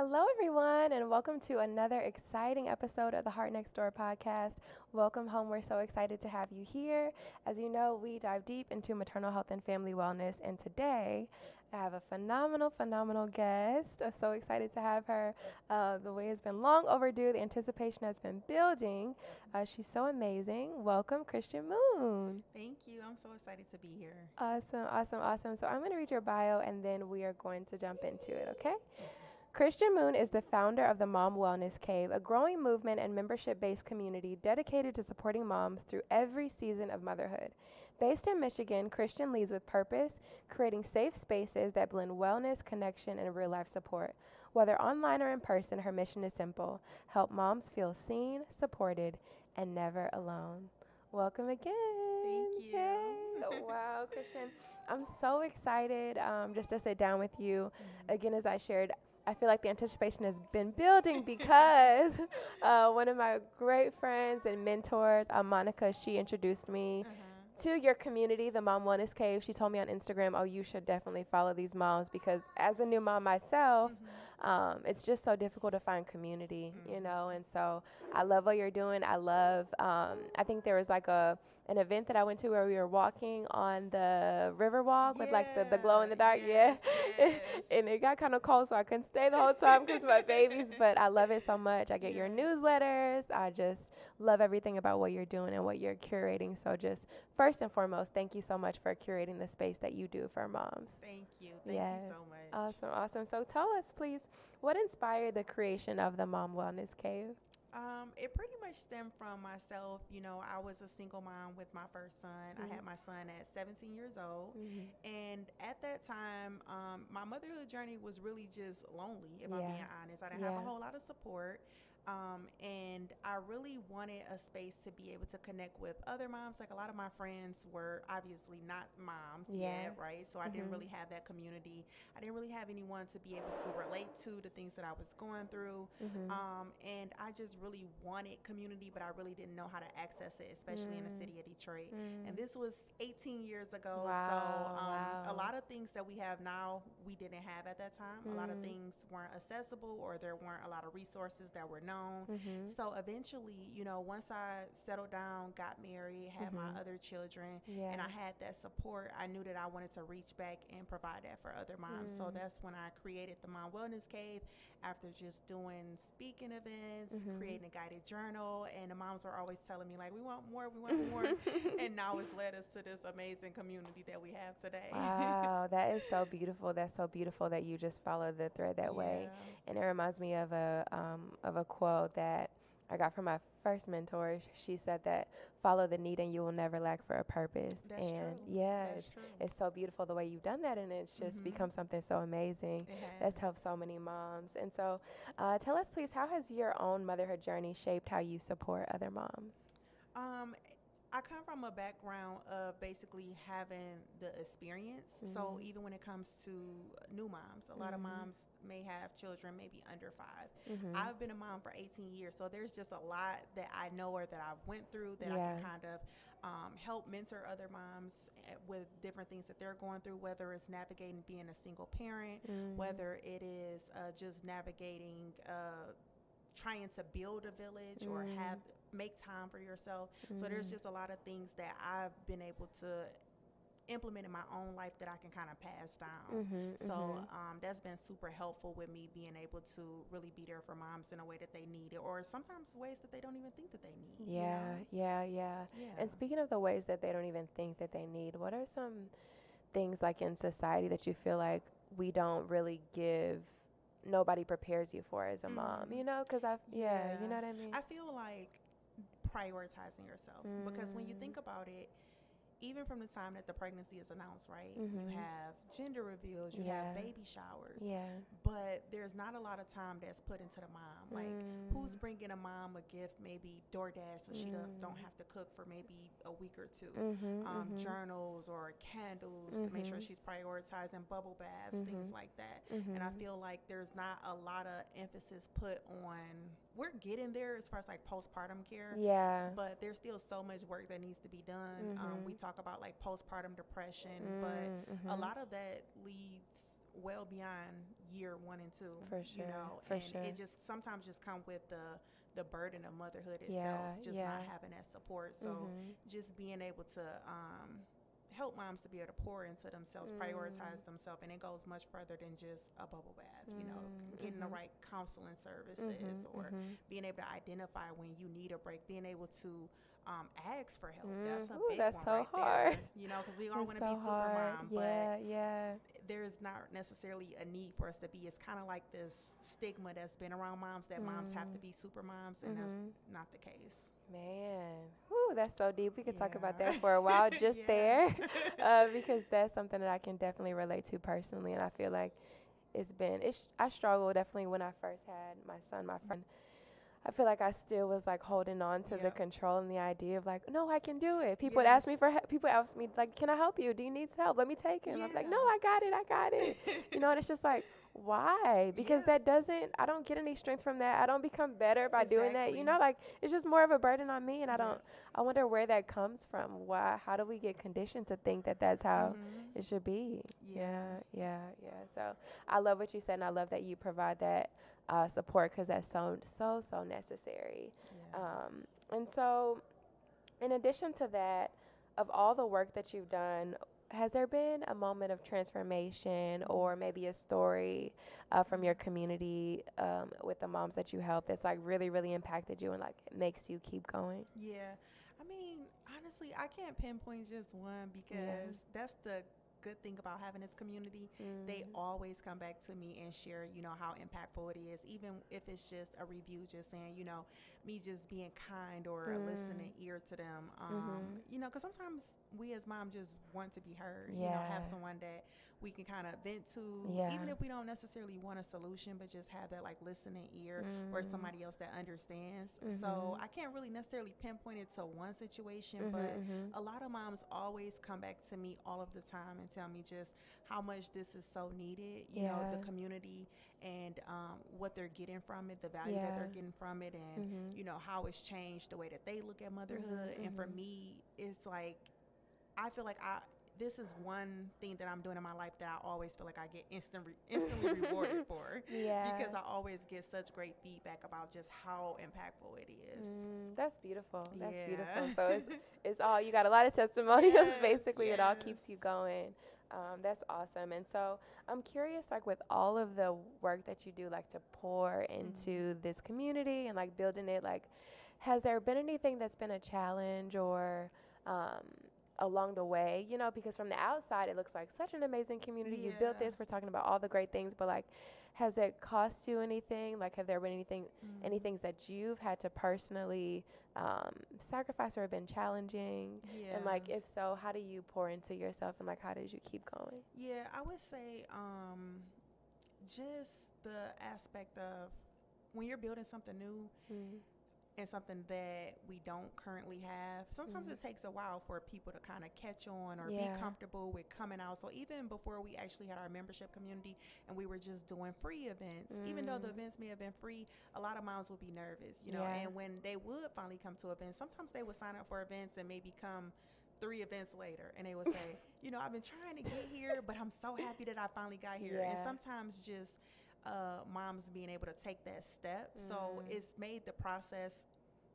Hello, everyone, and welcome to another exciting episode of the Heart Next Door podcast. Welcome home. We're so excited to have you here. As you know, we dive deep into maternal health and family wellness, and today I have a phenomenal guest. I'm so excited to have her. The wait has been long overdue. The anticipation has been building. She's so amazing. Welcome, Christian Moon. Thank you. I'm so excited to be here. Awesome. So I'm going to read your bio, and then we are going to jump into it, okay? Okay. Christian Moon is the founder of the Mom Wellness Cave, a growing movement and membership based community dedicated to supporting moms through every season of motherhood. Based in Michigan, Christian leads with purpose, creating safe spaces that blend wellness, connection, and real life support. Whether online or in person, her mission is simple: help moms feel seen, supported, and never alone. Welcome Thank again. you. Yay. Wow, Christian. I'm so excited just to sit down with you. Again, as I shared, I feel like the anticipation has been building because one of my great friends and mentors, Monica, she introduced me Uh-huh. to your community, the Mom Wellness Cave. She told me on Instagram, oh, you should definitely follow these moms because as a new mom myself, Mhm. it's just so difficult to find community, you know. Mhm. And so I love what you're doing. I love. I think there was like an event that I went to where we were walking on the river walk with like the glow Yeah. in the dark, yeah. Yes. Yes. And it got kind of cold, so I couldn't stay the whole time because my babies. But I love it so much. I get your Yes. newsletters. I just love everything about what you're doing and what you're curating. So just first and foremost, thank you so much for curating the space that you do for moms. Thank you. Thank you Yes. so much. Awesome. So tell us, please, what inspired the creation of the Mom Wellness Cave? It pretty much stemmed from myself. I was a single mom with my first son. I Mm-hmm. had my son at 17 years old. Mm-hmm. And at that time, my motherhood journey was really just lonely, if I'm Yeah. being honest. I didn't have Yeah. a whole lot of support. And I really wanted a space to be able to connect with other moms. Like a lot of my friends were obviously not moms Yeah. yet, right? So I didn't Mm-hmm. really have that community. I didn't really have anyone to be able to relate to the things that I was going through. Mm-hmm. And I just really wanted community, but I really didn't know how to access it, especially in the Mm. city of Detroit. And Mm. this was 18 years ago. So a Wow. lot of things that we have now, we didn't have at that time. A lot of Mm. things weren't accessible, or there weren't a lot of resources that were known. Mhm. So eventually, once I settled down, got married, had my Mhm. other children, Yeah. and I had that support, I knew that I wanted to reach back and provide that for other moms. So Mm. that's when I created the Mom Wellness Cave after just doing speaking events, Mhm. creating a guided journal, and the moms were always telling me like, we want more, and now it's led us to this amazing community that we have today. Wow, that is so beautiful. That's so beautiful that you just follow the thread that way. Yeah, And it reminds me of a quote that I got from my first mentor. She said that follow the need and you will never lack for a purpose. that's And true. yeah, That's true. it's so beautiful the way you've done that, and it's just Mhm. become something so amazing It that's has. helped so many moms. And so, tell us, please, how has your own motherhood journey shaped how you support other moms? Um, I come from a background of basically having the experience. So Mhm. even when it comes to new moms, a lot of Mhm. moms may have children maybe under 5. Mhm. I've been a mom for 18 years, so there's just a lot that I know or that I've went through that I can Yeah. kind of help mentor other moms with different things that they're going through, whether it's navigating being a single parent, Mm. whether it is just navigating trying to build a village or have Mm. make time for yourself. So there's Mm. just a lot of things that I've been able to implement in my own life that I can kind of pass down. Mhm. So Mhm. that's been super helpful with me being able to really be there for moms in a way that they need it, or sometimes ways that they don't even think that they need. Yeah. Yeah. And speaking of the ways that they don't even think that they need, what are some things like in society that you feel like we don't really give, nobody prepares you for as a mom, Mhm. Because yeah, you Yeah. know what I mean? I feel like prioritizing yourself, because when you Mm. think about it, even from the time that the pregnancy is announced, right? You Mhm. have gender reveals, you have Yeah. baby showers, Yeah. but there's not a lot of time that's put into the mom. Like, who's Mm. bringing a mom a gift, maybe DoorDash, so she don't Mm. have to cook for maybe a week or two? Mhm. Mhm. Journals or candles to make sure Mhm. she's prioritizing bubble baths, things Mhm. like that. And I Mhm. feel like there's not a lot of emphasis put on. We're getting there as far as like postpartum care, Yeah. but there's still so much work that needs to be done. We Mhm. talk about like postpartum depression, but Mm. a Mhm. lot of that leads well beyond year 1 and 2, For you sure. know, For and sure. it just sometimes just come with the burden of motherhood itself, Yeah. just not Yeah. having that support. So Mhm. just being able to help moms to be able to pour into themselves, Mm. prioritize themselves, and it goes much further than just a bubble bath. You know, Mm. getting the Mhm. right counseling services, Mhm. or Mhm. being able to identify when you need a break, being able to ask for help. That's a Ooh, big that's one so right hard. there. You know, because we all That's want to be so super hard. mom, but Yeah. Yeah. there's not necessarily a need for us to be. It's kind of like this stigma that's been around moms, that moms have to Mm. be super moms, and that's Mhm. not the case. Man, whew, that's so deep. We could talk about Yeah. that for a while just there, Yeah. because that's something that I can definitely relate to personally, and I feel like I struggled definitely when I first had my son, my friend. I feel like I still was like holding on to the Yep. control and the idea of like, no, I can do it. Yes. People ask me like, can I help you? Do you need help? Let me take him. I'm like, no, Yeah. I got it. And it's just like, why? Because Yeah. I don't get any strength from that. I don't become better by doing that. Exactly. Like it's just more of a burden on me, and Yep. I wonder where that comes from. How do we get conditioned to think that that's how Mhm. it should be? Yeah. Yeah, yeah, yeah. So I love what you said, and I love that you provide that support because that's so necessary. Yeah. Um, and so, in addition to that, of all the work that you've done, has there been a moment of transformation or Mm. maybe a story from your Mm. community with the moms that you help that's like really impacted you and like makes you keep going? Yeah. I mean, honestly, I can't pinpoint just one, Yeah. because that's the good thing about having this community. They Mm. always come back to me and share, how impactful it is, even if it's just a review, just saying, me just being kind or a Mm. listening ear to them. Mhm. Because sometimes we as mom just want to be heard, have Yeah. someone that we can kind of vent to, Yeah. even if we don't necessarily want a solution, but just have that like listening ear, or Mm. somebody else that understands. So Mhm. I can't really necessarily pinpoint it to one situation, Mhm. but Mhm. a lot of moms always come back to me all of the time and tell me just how much this is so needed, the Yeah. community, and what they're getting from it, the value that Yeah. they're getting from it, and, Mhm. how it's changed the way that they look at Mhm. motherhood. And for Mhm. me, it's like, I feel like this is one thing that I'm doing in my life that I always feel like I get instantly rewarded for, Yeah. because I always get such great feedback about just how impactful it is. That's beautiful. That's beautiful. So Yeah. it's all you got a lot of testimonials Yes, basically. It all yes. keeps you going. That's awesome. And so I'm curious, like with all of the work that you do, like to pour Mhm. into this community and like building it, like has there been anything that's been a challenge or um, along the way? Because from the outside it looks like such an amazing community. You built Yeah. this. We're talking about all the great things, but like, has it cost you anything? Like, have there been any Mm. things that you've had to personally sacrifice or have been challenging? And like, Yeah. if so, how do you pour into yourself and like, how did you keep going? Yeah, I would say just the aspect of when you're building something new, Mm. and something that we don't currently have. Sometimes Mm. it takes a while for people to kind of catch on or be Yeah. comfortable with coming out. So even before we actually had our membership community and we were just doing free events, even though the Mm. events may have been free, a lot of moms would be nervous, Yeah. and when they would finally come to events, sometimes they would sign up for events and maybe come 3 events later, and they would say, I've been trying to get here, but I'm so happy that I finally got here. And Yeah. sometimes just moms being able to take that step. So Mm. it's made the process,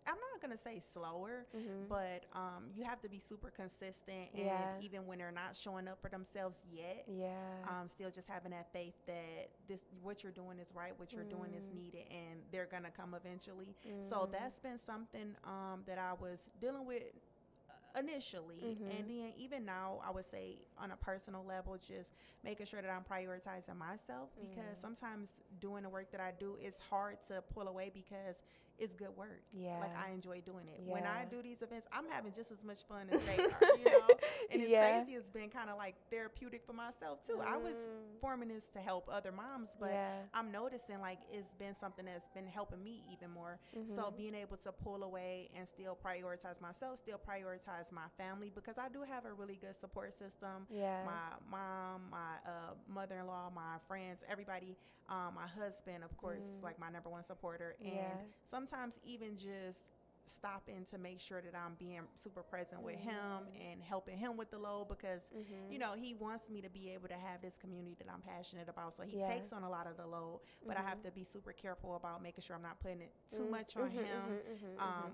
I'm not going to say slower, Mhm. but you have to be super consistent. And Yeah. even when they're not showing up for themselves yet, Yeah. still just having that faith that what you're doing is right, what you're doing is Mm. needed, and they're going to come eventually. So Mm. that's been something that I was dealing with initially. And Mhm. then even now, I would say on a personal level, just making sure that I'm prioritizing myself, because Mm. sometimes doing the work that I do, it's hard to pull away because it's good work. Yeah. Like, I enjoy doing it. When Yeah. I do these events, I'm having just as much fun as they are. And it's Yeah. crazy. It's been kind of like therapeutic for myself too. I was Mm. forming this to help other moms, but Yeah. I'm noticing like it's been something that's been helping me even more. So Mhm. being able to pull away and still prioritize myself, still prioritize my family, because I do have a really good support system. Yeah. My mom, my mother-in-law, my friends, everybody, my husband, of course, is Mm. like my number one supporter. And Yeah. sometimes even just stopping to make sure that I'm being super present with him and helping him with the load, because you know, he wants me to be able to have this community that I'm passionate about, so he takes on a lot of the load, but I have to be super careful about making sure I'm not putting it too much on him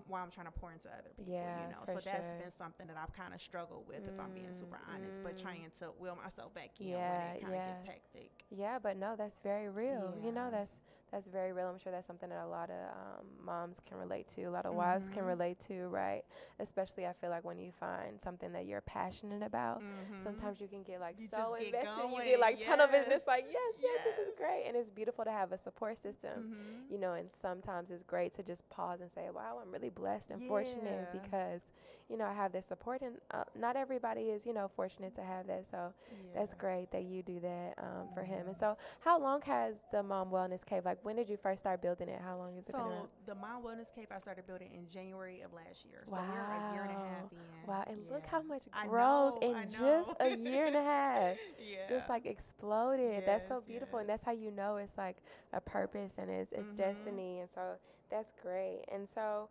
while I'm trying to pour into other people, you know. So that's been something that I've kind of struggled with, if I'm being super honest, but trying to will myself back in when it kind of gets hectic. Yeah, but no, that's very real. You know, that's very real. I'm sure that's something that a lot of moms can relate to, a lot of wives can relate to, right? Especially, I feel like when you find something that you're passionate about, sometimes you can get like You so just invested, get going. you get like tunnel vision. It's like, yes, this is great, and it's beautiful to have a support system, you know. And sometimes it's great to just pause and say, wow, I'm really blessed and fortunate because, you know, I have this support, and not everybody is, you know, fortunate to have that. So that's great that you do that for him. And so, how long has the Mom Wellness Cave? Like, when did you first start building it? How long has it been around? So the Mom Wellness Cave I started building in January of last year. So we're a year and a half in. Wow, and look how much I growth know, in I just know. a year and a half. Just Yeah. like exploded. That's Yes, so beautiful, and yes. that's how you know it's like a purpose and it's destiny. And so that's great. And so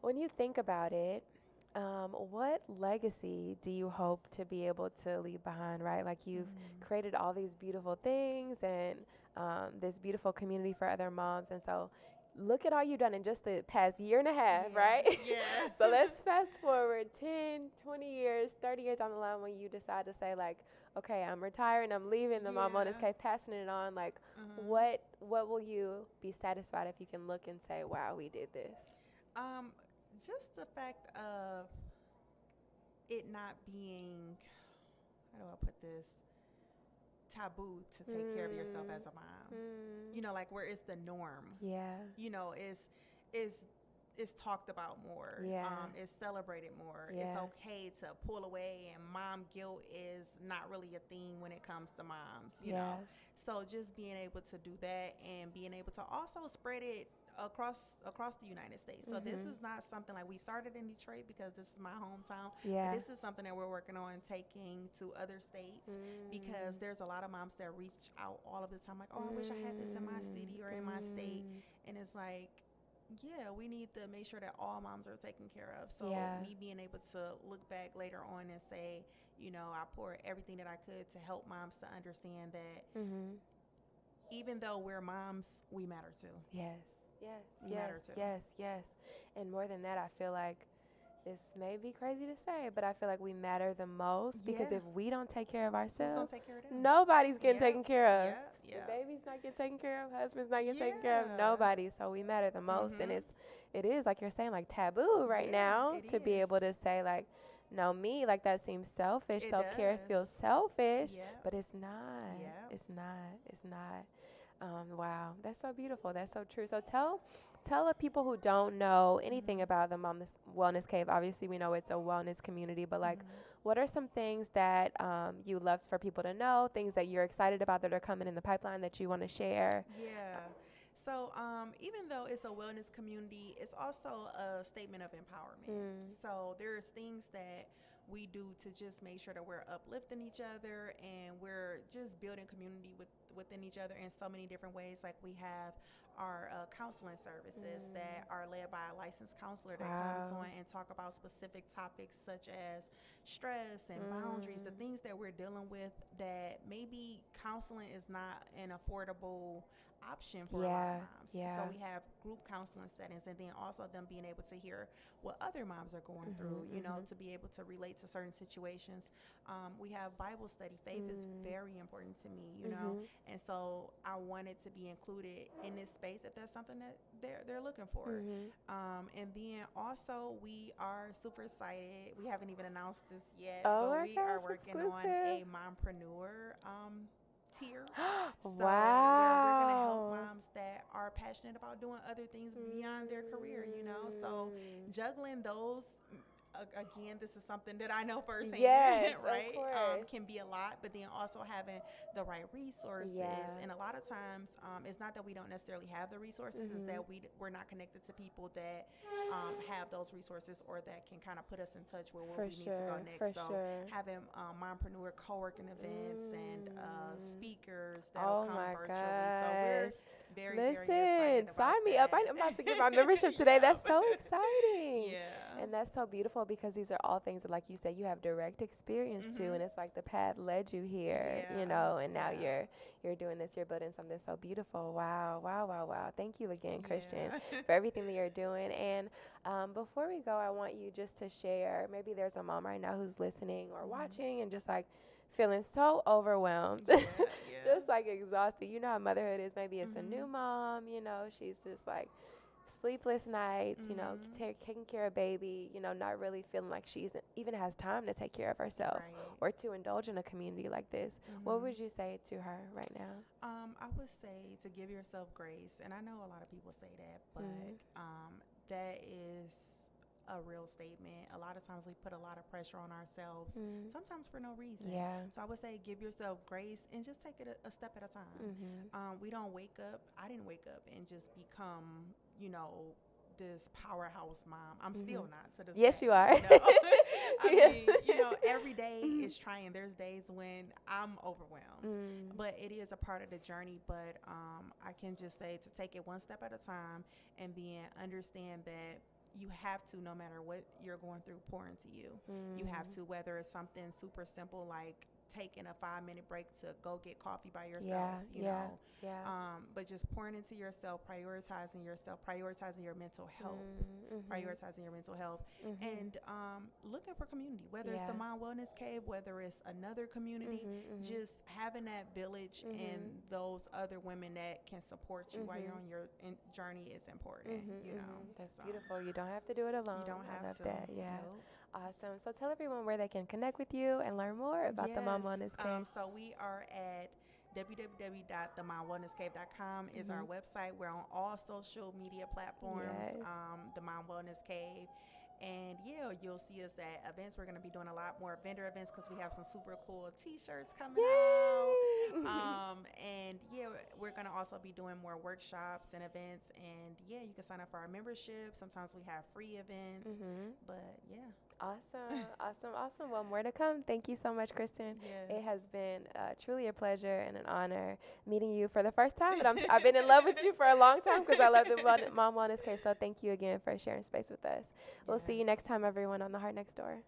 when you think about it, what legacy do you hope to be able to leave behind, right? Like, you've created all these beautiful things and this beautiful community for other moms. And so look at all you've done in just the past year and a half, right? Yeah. So let's fast forward 10, 20 years, 30 years down the line when you decide to say, like, okay, I'm retiring, I'm leaving the Mom Wellness Cave, passing it on. Like, what will you be satisfied if you can look and say, wow, we did this? Um, just the fact of it not being, how do I put this, taboo to take care of yourself as a mom. You know, like where it's the norm. Yeah. You know, is it's talked about more. Yeah. It's celebrated more. Yeah. It's okay to pull away, and mom guilt is not really a thing when it comes to moms, you know. So just being able to do that and being able to also spread it across the United States. So this is not something like we started in Detroit because this is my hometown. But this is something that we're working on taking to other states, because there's a lot of moms that reach out all of the time like, oh, I wish I had this in my city or in my state. And it's like, yeah, we need to make sure that all moms are taken care of. So me being able to look back later on and say, you know, I poured everything that I could to help moms to understand that even though we're moms, we matter too. We matter too. Yes. And more than that, I feel like this may be crazy to say, but I feel like we matter the most because if we don't take care of who's gonna ourselves, take care of them? nobody's getting taken care of. Yeah. The baby's not getting taken care of, husband's not getting taken care of, nobody. So we matter the most, and it is like you're saying, like taboo right now to be able to say like, no, me, like that seems selfish. Self-care feels selfish, but it's not. It's not. Wow, that's so beautiful. That's so true. So tell the people who don't know anything about the Wellness Cave. Obviously, we know it's a wellness community, but like, what are some things that you love for people to know? Things that you're excited about that are coming in the pipeline that you want to share? Yeah. So even though it's a wellness community, it's also a statement of empowerment. So there's things that we do to just make sure that we're uplifting each other and we're just building community within each other in so many different ways. Like we have our counseling services that are led by a licensed counselor that comes on and talk about specific topics such as stress and boundaries, the things that we're dealing with that maybe counseling is not an affordable option for a lot of moms. So we have group counseling settings, and then also them being able to hear what other moms are going through, you know, to be able to relate to certain situations. We have Bible study. Faith is very important to me, you know, and so I wanted to be included in this space if that's something that they're looking for. And then also we are super excited. We haven't even announced this yet, but we are working on a mompreneur tier. So where we're going to help moms that are passionate about doing other things beyond their career, you know. So juggling those, again, this is something that I know firsthand, right? Can be a lot, but then also having the right resources. And a lot of times, it's not that we don't necessarily have the resources, it's that we're not connected to people that have those resources or that can kind of put us in touch with where we need to go next. So having mompreneur co-working events and speakers that'll come virtually. So we're very excited excited about Sign me up. that. I'm about to get my membership today. That's so exciting. Yeah. And that's so beautiful because these are all things that, like you said, you have direct experience to, and it's like the path led you here, you know, and now you're doing this, you're building something so beautiful. Wow, wow, wow, wow. Thank you again, Christian, for everything that you're doing. And before we go, I want you just to share, maybe there's a mom right now who's listening or watching and just like feeling so overwhelmed, just like exhausted. You know how motherhood is. Maybe it's a new mom, you know, she's just like sleepless nights, you know, taking care of baby, you know, not really feeling like she even has time to take care of herself or to indulge in a community like this. What would you say to her right now? I would say to give yourself grace, and I know a lot of people say that, but that is a real statement. A lot of times we put a lot of pressure on ourselves, sometimes for no reason. So I would say give yourself grace and just take it a step at a time. We don't wake up. I didn't wake up and just become, you know, this powerhouse mom. I'm still not to this Yes, day, you are. You know? I mean, you know, every day is trying. There's days when I'm overwhelmed, but it is a part of the journey. But I can just say to take it one step at a time and then understand that you have to, no matter what you're going through, pour into you. You have to, whether it's something super simple like taking a 5-minute break to go get coffee by yourself, you know, but just pouring into yourself, prioritizing your mental health, and looking for community, whether it's the Mom Wellness Cave, whether it's another community, just having that village and those other women that can support you while you're on your journey is important, you know. That's beautiful. You don't have to do it alone. You don't have I love to. that. Yeah. Nope. Awesome. So tell everyone where they can connect with you and learn more about the Mom Wellness Cave. So we are at www.themomwellnesscave.com is our website. We're on all social media platforms, the Mom Wellness Cave. And you'll see us at events. We're going to be doing a lot more vendor events because we have some super cool t-shirts coming out. And we're going to also be doing more workshops and events. And you can sign up for our membership. Sometimes we have free events. But Awesome. Well, more to come. Thank you so much, Kristen. It has been truly a pleasure and an honor meeting you for the first time. And I've been in love with you for a long time because I love the Mom Wellness Cave. So thank you again for sharing space with us. We'll see you next time, everyone, on The Heart Next Door.